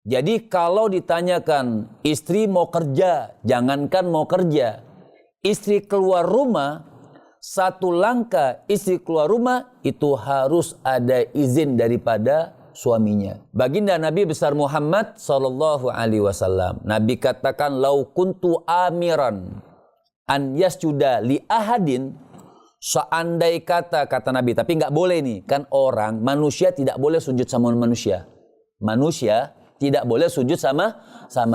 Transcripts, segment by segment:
Jadi kalau ditanyakan istri mau kerja, jangankan mau kerja, istri keluar rumah, satu langkah istri keluar rumah itu harus ada izin daripada suaminya. Baginda Nabi besar Muhammad sallallahu alaihi wasallam, Nabi katakan, "Lau kuntu amiran an yasjuda li ahadin." Seandai kata Nabi, tapi nggak boleh nih, kan orang manusia tidak boleh sujud sama manusia. Manusia tidak boleh sujud sama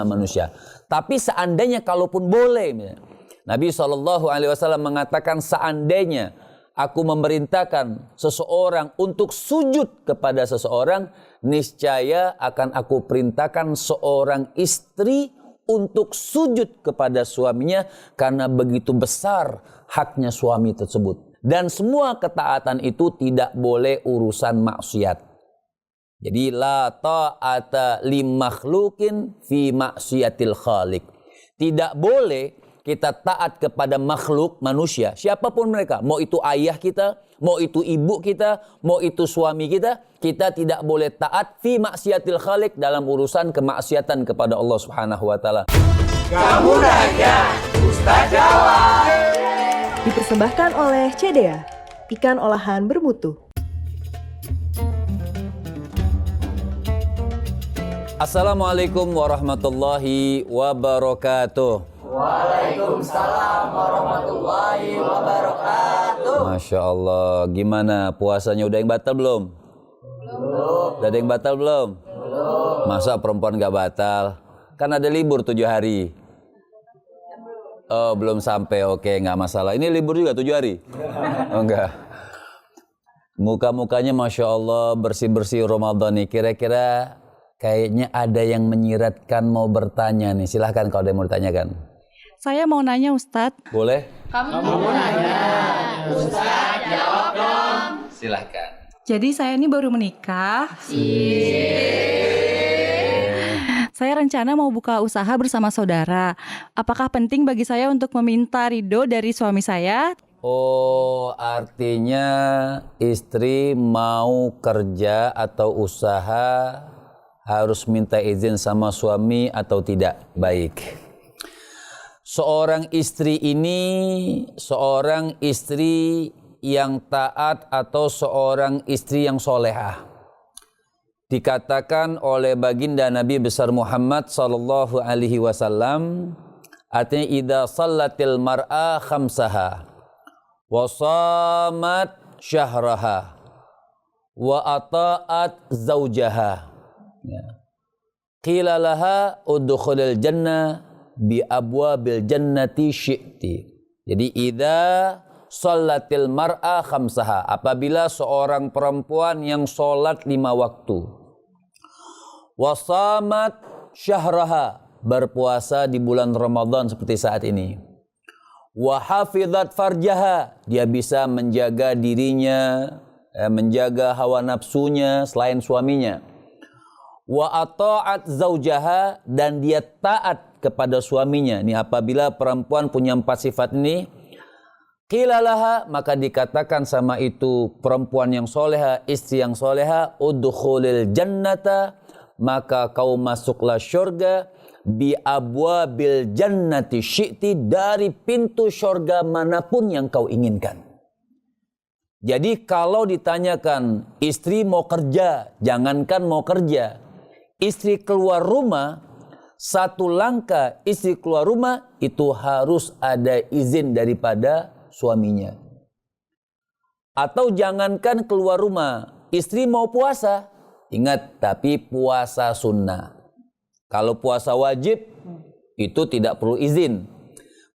manusia. Tapi seandainya kalaupun boleh, Nabi SAW mengatakan, seandainya aku memerintahkan seseorang untuk sujud kepada seseorang, niscaya akan aku perintahkan seorang istri untuk sujud kepada suaminya, karena begitu besar haknya suami tersebut. Dan semua ketaatan itu tidak boleh urusan maksiat. Jadi la ta'ata li makhlukin fi maksiatil khaliq. Tidak boleh kita taat kepada makhluk manusia, siapapun mereka, mau itu ayah kita, mau itu ibu kita, mau itu suami kita tidak boleh taat fi maksiatil khaliq, dalam urusan kemaksiatan kepada Allah Subhanahu wa taala. Kamu nanya, Ustaz jawab. Dipersembahkan oleh CDA, ikan olahan bermutu. Assalamualaikum warahmatullahi wabarakatuh. Waalaikumsalam warahmatullahi wabarakatuh. Masya Allah, gimana puasanya, udah yang batal belum? Belum. Udah ada yang batal belum? Belum. Masa perempuan gak batal? Kan ada libur 7 hari. Oh, belum sampai, oke, gak masalah. Ini libur juga 7 hari? Oh, enggak. Muka-mukanya Masya Allah bersih-bersih Ramadan nih. Kira-kira kayaknya ada yang menyiratkan mau bertanya nih. Silahkan kalau ada yang mau ditanyakan. Saya mau nanya Ustadz. Boleh? Kamu nanya, Ustaz jawab dong. Silahkan. Jadi saya ini baru menikah. Saya rencana mau buka usaha bersama saudara. Apakah penting bagi saya untuk meminta ridho dari suami saya? Oh, artinya istri mau kerja atau usaha harus minta izin sama suami atau tidak? Baik. Seorang istri ini seorang istri yang taat atau seorang istri yang solehah. Dikatakan oleh baginda Nabi besar Muhammad sallallahu alaihi wasallam, artinya idza sallatil mar'a khamsaha wa shamat syahraha wa ata'at zaujaha, qila laha udkhulil jannah bi abwabil jannati syi'ti. Jadi idza shallatil mar'a khamsaha, apabila seorang perempuan yang sholat 5 waktu, wasamat syahraha, berpuasa di bulan Ramadan seperti saat ini, wa hafizat farjaha, dia bisa menjaga dirinya, menjaga hawa nafsunya selain suaminya, wa ata'at zaujaha, dan dia taat kepada suaminya. Ini apabila perempuan punya 4 sifat ini, qila laha, maka dikatakan sama itu perempuan yang soleha, istri yang soleha, udkhulil jannata, maka kau masuklah syurga, bi abwabil jannati syi'ti, dari pintu syurga manapun yang kau inginkan. Jadi kalau ditanyakan istri mau kerja, jangankan mau kerja, istri keluar rumah, satu langkah istri keluar rumah itu harus ada izin daripada suaminya. Atau jangankan keluar rumah, istri mau puasa, ingat, tapi puasa sunnah. Kalau puasa wajib itu tidak perlu izin.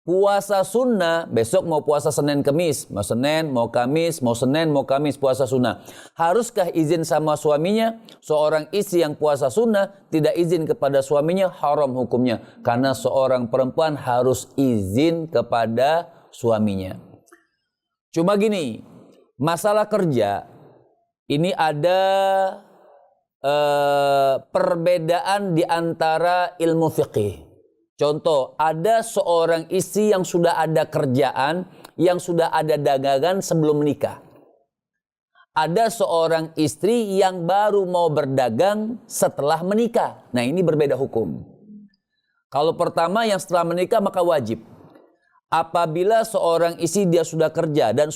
Puasa sunnah, besok mau puasa Senin Kemis, mau Senin, mau Kamis, mau Senin, mau Kamis, puasa sunnah. Haruskah izin sama suaminya? Seorang istri yang puasa sunnah tidak izin kepada suaminya, haram hukumnya. Karena seorang perempuan harus izin kepada suaminya. Cuma gini, masalah kerja, ini ada perbedaan di antara ilmu fiqih. Contoh, ada seorang istri yang sudah ada kerjaan, yang sudah ada dagangan sebelum menikah. ada seorang istri yang baru mau berdagang setelah menikah. Nah, ini berbeda hukum. Kalau pertama yang setelah menikah maka wajib. Apabila seorang istri dia sudah kerja dan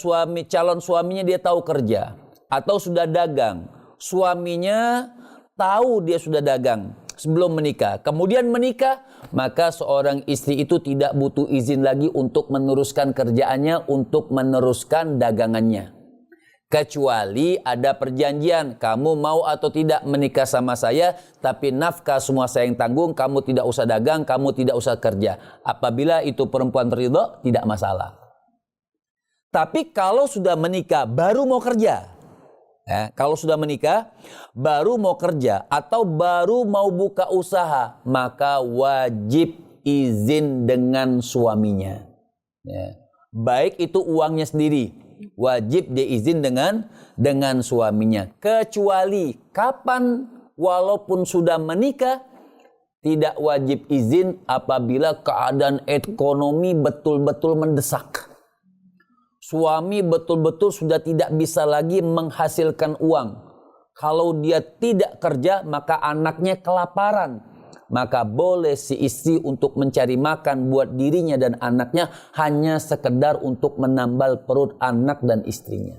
calon suaminya dia tahu kerja atau sudah dagang, suaminya tahu dia sudah dagang sebelum menikah, kemudian menikah, maka seorang istri itu tidak butuh izin lagi untuk meneruskan kerjaannya, untuk meneruskan dagangannya. Kecuali ada perjanjian, kamu mau atau tidak menikah sama saya, tapi nafkah semua saya yang tanggung, kamu tidak usah dagang, kamu tidak usah kerja. Apabila itu perempuan ridho, tidak masalah. Tapi kalau sudah menikah, baru mau kerja. Kalau sudah menikah, baru mau kerja atau baru mau buka usaha, maka wajib izin dengan suaminya. Baik itu uangnya sendiri, wajib dia izin dengan suaminya. Kecuali kapan, walaupun sudah menikah, tidak wajib izin apabila keadaan ekonomi betul-betul mendesak. Suami betul-betul sudah tidak bisa lagi menghasilkan uang. Kalau dia tidak kerja, maka anaknya kelaparan. Maka boleh si istri untuk mencari makan buat dirinya dan anaknya hanya sekedar untuk menambal perut anak dan istrinya.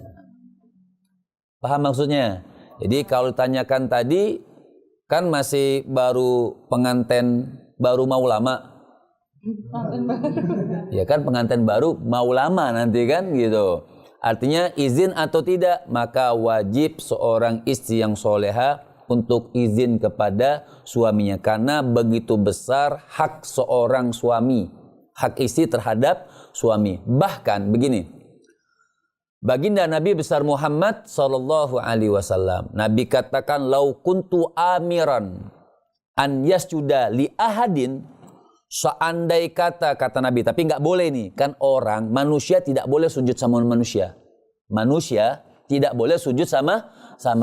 Paham maksudnya? Jadi kalau ditanyakan tadi, kan masih baru pengantin, baru mau lama. Ya kan pengantin baru mau lama nanti kan gitu. Artinya izin atau tidak, maka wajib seorang istri yang soleha untuk izin kepada suaminya. Karena begitu besar hak seorang suami, hak istri terhadap suami. Bahkan begini, baginda Nabi besar Muhammad sallallahu alaihi wasallam, Nabi katakan, lau kuntu amiran an yasjuda li ahadin, seandai kata Nabi, tapi nggak boleh nih, kan orang, manusia tidak boleh sujud sama manusia. Manusia tidak boleh sujud sama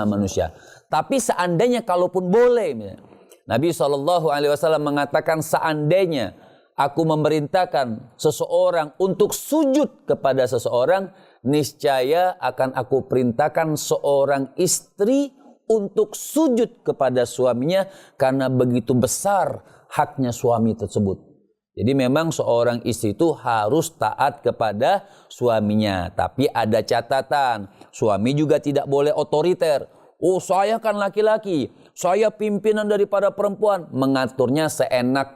manusia. Tapi seandainya kalaupun boleh, Nabi SAW mengatakan, seandainya aku memerintahkan seseorang untuk sujud kepada seseorang, niscaya akan aku perintahkan seorang istri untuk sujud kepada suaminya, karena begitu besar haknya suami tersebut. Jadi memang seorang istri itu harus taat kepada suaminya. Tapi ada catatan, suami juga tidak boleh otoriter. Oh, saya kan laki-laki, saya pimpinan daripada perempuan. Mengaturnya seenak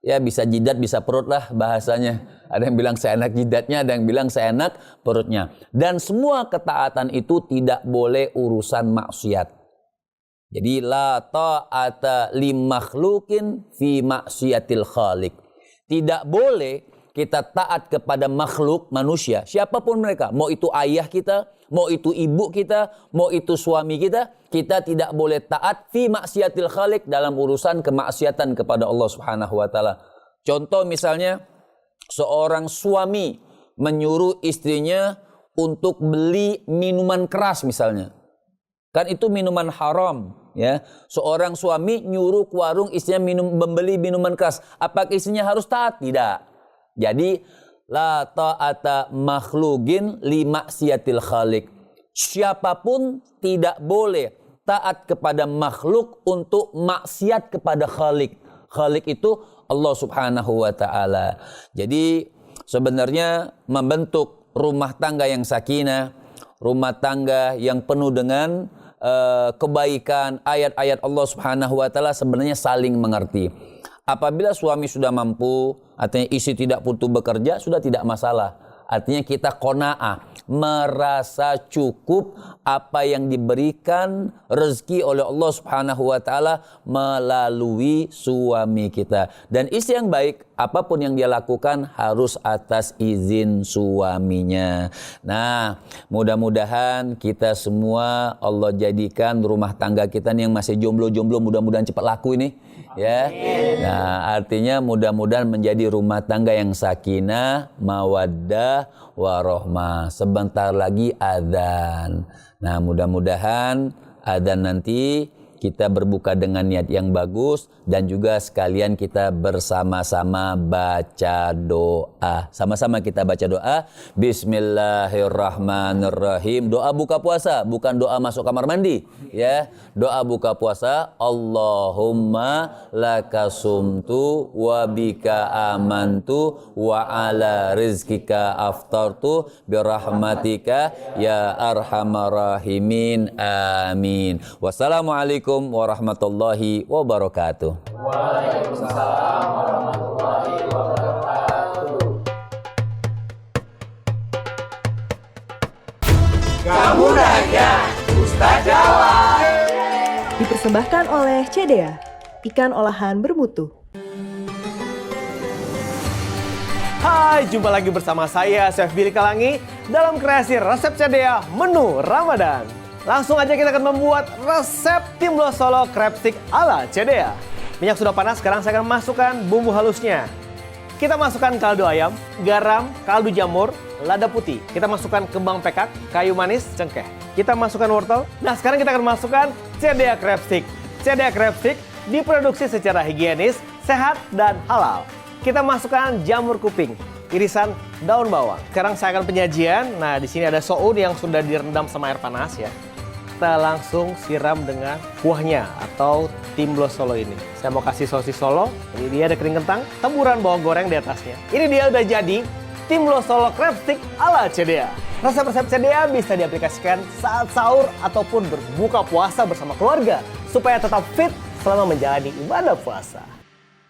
ya, bisa jidat bisa perut lah bahasanya. Ada yang bilang seenak jidatnya, ada yang bilang seenak perutnya. Dan semua ketaatan itu tidak boleh urusan maksiat. Jadi la ta'ata li makhlukin fi maksiatil khaliq. Tidak boleh kita taat kepada makhluk manusia, siapapun mereka, mau itu ayah kita, mau itu ibu kita, mau itu suami kita tidak boleh taat fi maksiatil khaliq, dalam urusan kemaksiatan kepada Allah Subhanahu wa taala. Contoh misalnya, seorang suami menyuruh istrinya untuk beli minuman keras misalnya. Kan itu minuman haram, ya. Seorang suami nyuruh ke warung istrinya membeli minuman keras. Apakah istrinya harus taat? Tidak. Jadi la ta'ata makhlukin li maksiatil khaliq. Siapapun tidak boleh taat kepada makhluk untuk maksiat kepada khalik. Khalik itu Allah Subhanahu wa taala. Jadi sebenarnya membentuk rumah tangga yang sakinah, rumah tangga yang penuh dengan kebaikan, ayat-ayat Allah Subhanahu wa taala sebenarnya saling mengerti. Apabila suami sudah mampu, artinya istri tidak butuh bekerja, sudah tidak masalah. Artinya kita qanaah, merasa cukup apa yang diberikan rezeki oleh Allah Subhanahu wa taala melalui suami kita. Dan istri yang baik, apapun yang dia lakukan harus atas izin suaminya. Nah, mudah-mudahan kita semua Allah jadikan rumah tangga kita nih yang masih jomblo-jomblo, mudah-mudahan cepat laku ini. Ya. Nah, artinya mudah-mudahan menjadi rumah tangga yang sakinah, mawaddah, warahmah. Sebentar lagi adzan. Nah, mudah-mudahan adzan nanti kita berbuka dengan niat yang bagus dan juga sekalian kita bersama-sama baca doa. Sama-sama kita baca doa. Bismillahirrahmanirrahim. Doa buka puasa, bukan doa masuk kamar mandi, ya. Doa buka puasa. Allahumma lakasumtu wa bika amantu wa ala rizkika aftartu birahmatika ya arhamar rahimin. Amin. Wassalamualaikum warahmatullahi wabarakatuh. Waalaikumsalam warahmatullahi wabarakatuh. Kamu nanya, Ustaz jawab. Dipersembahkan oleh CDA, ikan olahan bermutu. Hai, jumpa lagi bersama saya, Chef Billy Kalangi, dalam kreasi resep CDA menu Ramadan. Langsung aja kita akan membuat resep Timblo Solo crab stick ala CDA. Minyak sudah panas, sekarang saya akan masukkan bumbu halusnya. Kita masukkan kaldu ayam, garam, kaldu jamur, lada putih. Kita masukkan kembang pekak, kayu manis, cengkeh. Kita masukkan wortel. Nah, sekarang kita akan masukkan CDA crab stick. CDA crab stick diproduksi secara higienis, sehat, dan halal. Kita masukkan jamur kuping, irisan daun bawang. Sekarang saya akan penyajian. Nah, di sini ada soun yang sudah direndam sama air panas ya. Kita langsung siram dengan kuahnya atau Timblo Solo ini. Saya mau kasih sosis Solo. Ini dia ada kering kentang, taburan bawang goreng di atasnya. Ini dia udah jadi Timblo Solo crab stick ala CDA. Resep-resep CDA bisa diaplikasikan saat sahur ataupun berbuka puasa bersama keluarga supaya tetap fit selama menjalani ibadah puasa.